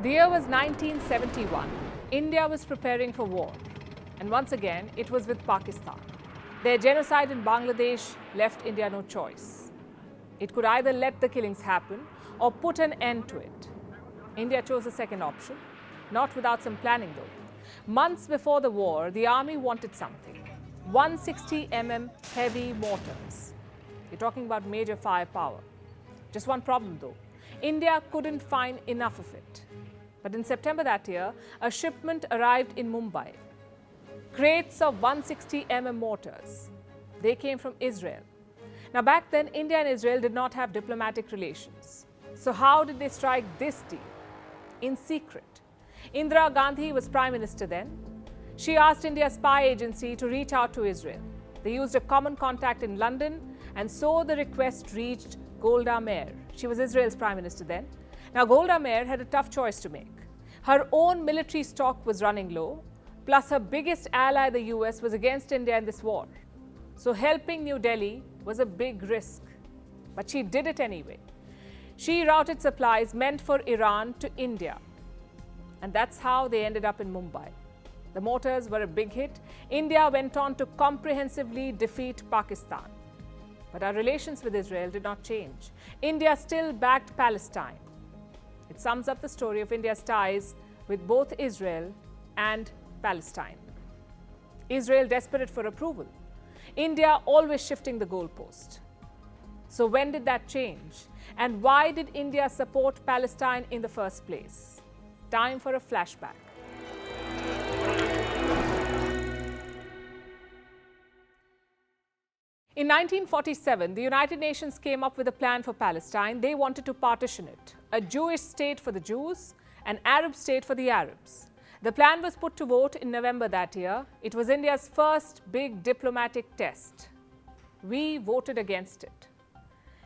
The year was 1971. India was preparing for war. And once again, it was with Pakistan. Their genocide in Bangladesh left India no choice. It could either let the killings happen or put an end to it. India chose the second option, not without some planning though. Months before the war, the army wanted something. 160 heavy mortars. You're talking about major firepower. Just one problem though. India couldn't find enough of it. But in September that year, a shipment arrived in Mumbai. Crates of 160 mortars. They came from Israel. Now back then, India and Israel did not have diplomatic relations. So how did they strike this deal? In secret. Indira Gandhi was Prime Minister then. She asked India's spy agency to reach out to Israel. They used a common contact in London, and so the request reached Golda Meir. She was Israel's Prime Minister then. Now Golda Meir had a tough choice to make. Her own military stock was running low, plus her biggest ally, the US, was against India in this war. So helping New Delhi was a big risk. But she did it anyway. She routed supplies meant for Iran to India. And that's how they ended up in Mumbai. The mortars were a big hit. India went on to comprehensively defeat Pakistan. But our relations with Israel did not change. India still backed Palestine. It sums up the story of India's ties with both Israel and Palestine. Israel desperate for approval. India always shifting the goalpost. So when did that change? And why did India support Palestine in the first place? Time for a flashback. In 1947, the United Nations came up with a plan for Palestine. They wanted to partition it. A Jewish state for the Jews, an Arab state for the Arabs. The plan was put to vote in November that year. It was India's first big diplomatic test. We voted against it.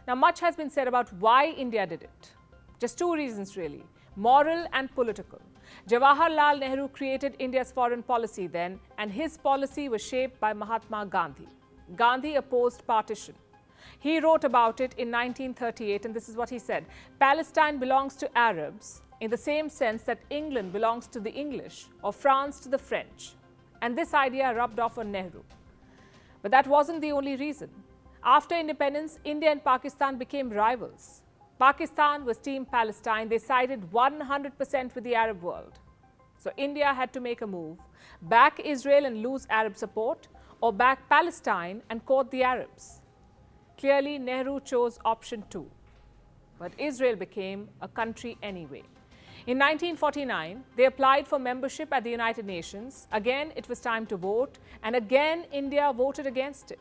Now, much has been said about why India did it. Just two reasons really, moral and political. Jawaharlal Nehru created India's foreign policy then, and his policy was shaped by Mahatma Gandhi. Gandhi opposed partition. He wrote about it in 1938, and this is what he said. Palestine belongs to Arabs in the same sense that England belongs to the English or France to the French. And this idea rubbed off on Nehru. But that wasn't the only reason. After independence, India and Pakistan became rivals. Pakistan was Team Palestine. They sided 100% with the Arab world. So India had to make a move, back Israel and lose Arab support, or back Palestine and court the Arabs. Clearly, Nehru chose option 2. But Israel became a country anyway. In 1949, they applied for membership at the United Nations. Again, it was time to vote, and again, India voted against it.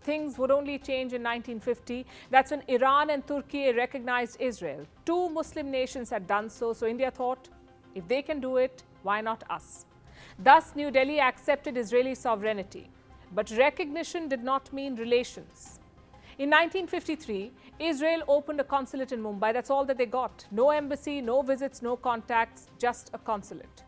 Things would only change in 1950. That's when Iran and Turkey recognized Israel. Two Muslim nations had done so, so India thought, if they can do it, why not us? Thus, New Delhi accepted Israeli sovereignty. But recognition did not mean relations. In 1953, Israel opened a consulate in Mumbai. That's all that they got. No embassy, no visits, no contacts, just a consulate.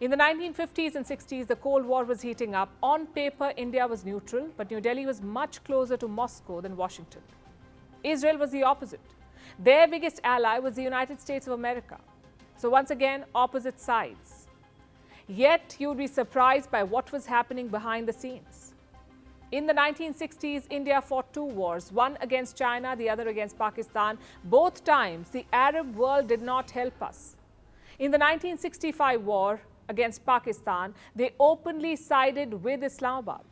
In the 1950s and 60s, the Cold War was heating up. On paper, India was neutral, but New Delhi was much closer to Moscow than Washington. Israel was the opposite. Their biggest ally was the United States of America. So once again, opposite sides. Yet, you'd be surprised by what was happening behind the scenes. In the 1960s, India fought two wars, one against China, the other against Pakistan. Both times, the Arab world did not help us. In the 1965 war against Pakistan, they openly sided with Islamabad.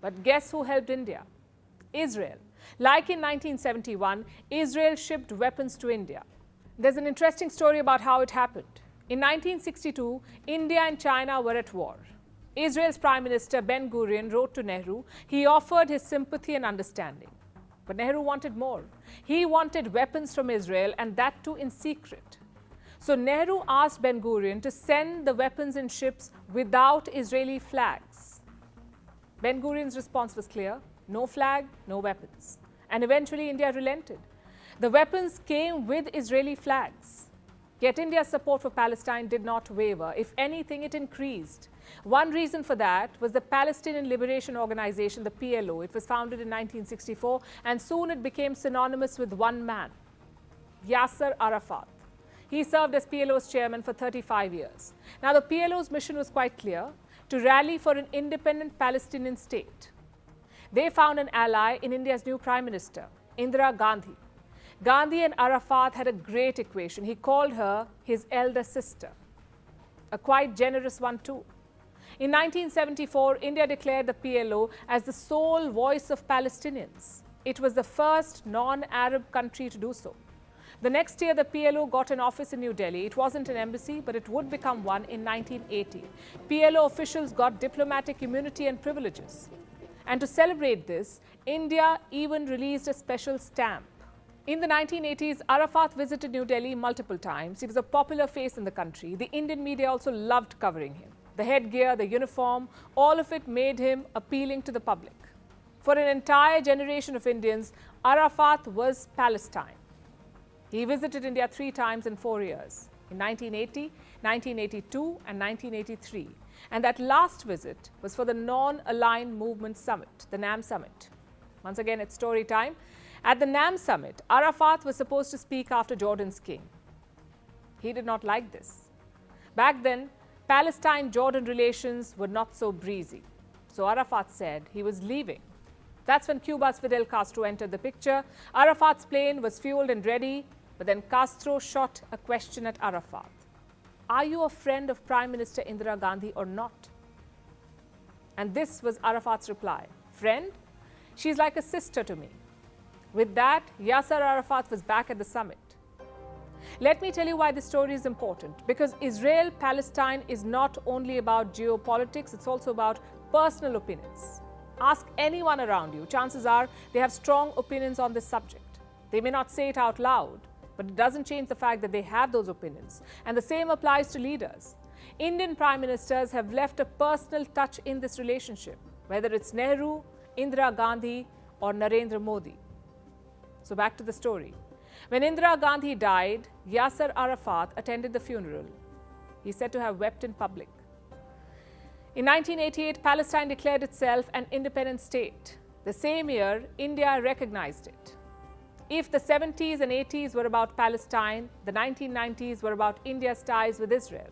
But guess who helped India? Israel. Like in 1971, Israel shipped weapons to India. There's an interesting story about how it happened. In 1962, India and China were at war. Israel's Prime Minister Ben-Guiron wrote to Nehru. He offered his sympathy and understanding. But Nehru wanted more. He wanted weapons from Israel, and that too in secret. So Nehru asked Ben-Guiron to send the weapons in ships without Israeli flags. Ben-Gurion's response was clear: no flag, no weapons. And eventually India relented. The weapons came with Israeli flags. Yet India's support for Palestine did not waver. If anything, it increased. One reason for that was the Palestinian Liberation Organization, the PLO. It was founded in 1964, and soon it became synonymous with one man, Yasser Arafat. He served as PLO's chairman for 35 years. Now, the PLO's mission was quite clear: to rally for an independent Palestinian state. They found an ally in India's new Prime Minister, Indira Gandhi. Gandhi and Arafat had a great equation. He called her his elder sister, a quite generous one too. In 1974, India declared the PLO as the sole voice of Palestinians. It was the first non-Arab country to do so. The next year, the PLO got an office in New Delhi. It wasn't an embassy, but it would become one in 1980. PLO officials got diplomatic immunity and privileges. And to celebrate this, India even released a special stamp. In the 1980s, Arafat visited New Delhi multiple times. He was a popular face in the country. The Indian media also loved covering him. The headgear, the uniform, all of it made him appealing to the public. For an entire generation of Indians, Arafat was Palestine. He visited India 3 times in 4 years, in 1980, 1982 and 1983. And that last visit was for the Non-Aligned Movement Summit, the NAM Summit. Once again, it's story time. At the NAM Summit, Arafat was supposed to speak after Jordan's king. He did not like this. Back then, Palestine-Jordan relations were not so breezy. So Arafat said he was leaving. That's when Cuba's Fidel Castro entered the picture. Arafat's plane was fueled and ready, but then Castro shot a question at Arafat. Are you a friend of Prime Minister Indira Gandhi or not? And this was Arafat's reply. Friend? She's like a sister to me. With that, Yasser Arafat was back at the summit. Let me tell you why this story is important. Because Israel-Palestine is not only about geopolitics, it's also about personal opinions. Ask anyone around you. Chances are they have strong opinions on this subject. They may not say it out loud, but it doesn't change the fact that they have those opinions. And the same applies to leaders. Indian prime ministers have left a personal touch in this relationship, whether it's Nehru, Indira Gandhi, or Narendra Modi. So back to the story. When Indira Gandhi died, Yasser Arafat attended the funeral. He's said to have wept in public. In 1988, Palestine declared itself an independent state. The same year, India recognized it. If the 70s and 80s were about Palestine, the 1990s were about India's ties with Israel.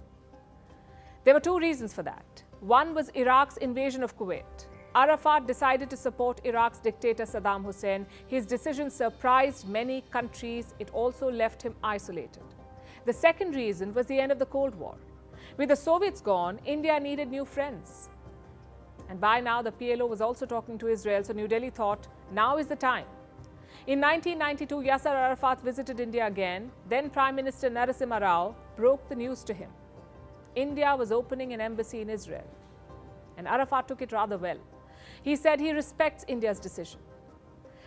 There were 2 reasons for that. One was Iraq's invasion of Kuwait. Arafat decided to support Iraq's dictator Saddam Hussein. His decision surprised many countries. It also left him isolated. The second reason was the end of the Cold War. With the Soviets gone, India needed new friends. And by now, the PLO was also talking to Israel, so New Delhi thought, now is the time. In 1992, Yasser Arafat visited India again. Then Prime Minister Narasimha Rao broke the news to him. India was opening an embassy in Israel. And Arafat took it rather well. He said he respects India's decision.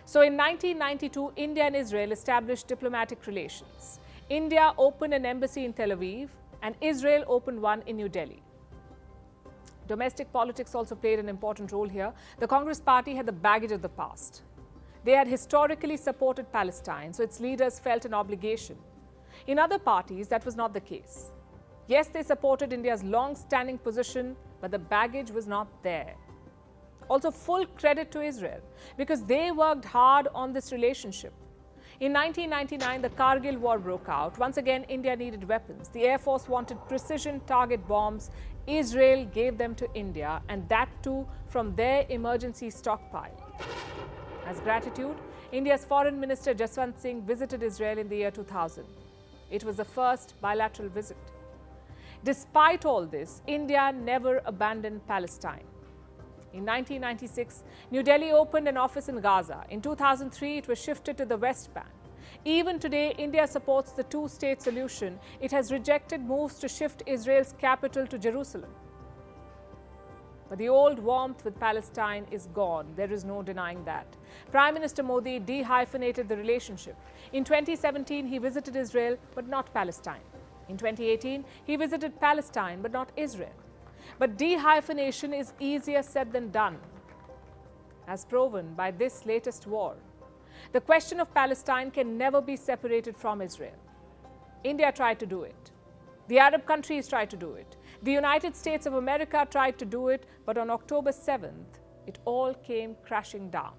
So in 1992, India and Israel established diplomatic relations. India opened an embassy in Tel Aviv, and Israel opened one in New Delhi. Domestic politics also played an important role here. The Congress party had the baggage of the past. They had historically supported Palestine, so its leaders felt an obligation. In other parties, that was not the case. Yes, they supported India's long-standing position, but the baggage was not there. Also, full credit to Israel, because they worked hard on this relationship. In 1999, the Kargil war broke out. Once again, India needed weapons. The Air Force wanted precision target bombs. Israel gave them to India, and that too from their emergency stockpile. As gratitude, India's Foreign Minister Jaswant Singh visited Israel in the year 2000. It was the first bilateral visit. Despite all this, India never abandoned Palestine. In 1996, New Delhi opened an office in Gaza. In 2003, it was shifted to the West Bank. Even today, India supports the 2-state solution. It has rejected moves to shift Israel's capital to Jerusalem. But the old warmth with Palestine is gone. There is no denying that. Prime Minister Modi dehyphenated the relationship. In 2017, he visited Israel, but not Palestine. In 2018, he visited Palestine, but not Israel. But dehyphenation is easier said than done, as proven by this latest war. The question of Palestine can never be separated from Israel. India tried to do it. The Arab countries tried to do it. The United States of America tried to do it, but on October 7th, it all came crashing down.